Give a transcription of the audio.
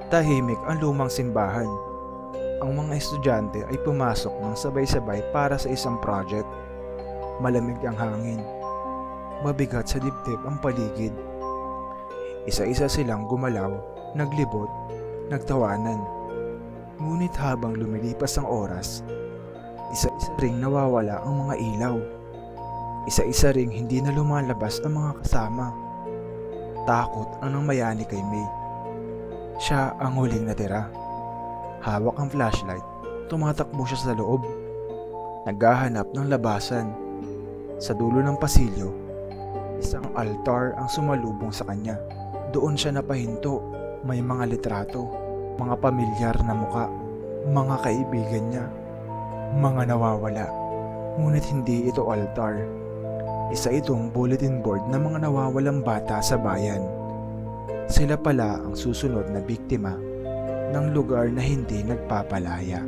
Tahimik ang lumang simbahan. Ang mga estudyante ay pumasok ng sabay-sabay para sa isang project. Malamig ang hangin. Mabigat sa dibdib ang paligid. Isa-isa silang gumalaw, naglibot, nagtawanan. Ngunit habang lumilipas ang oras, isa-isa ring nawawala ang mga ilaw. Isa-isa ring hindi na lumalabas ang mga kasama. Takot ang nangmayani kay May. Siya ang huling natira. Hawak ang flashlight, tumatakbo siya sa loob. Naghahanap ng labasan. Sa dulo ng pasilyo, isang altar ang sumalubong sa kanya. Doon siya napahinto. May mga litrato, mga pamilyar na muka, mga kaibigan niya, mga nawawala. Ngunit hindi ito altar. Isa itong bulletin board ng mga nawawalang bata sa bayan. Sila pala ang susunod na biktima ng lugar na hindi nagpapalaya.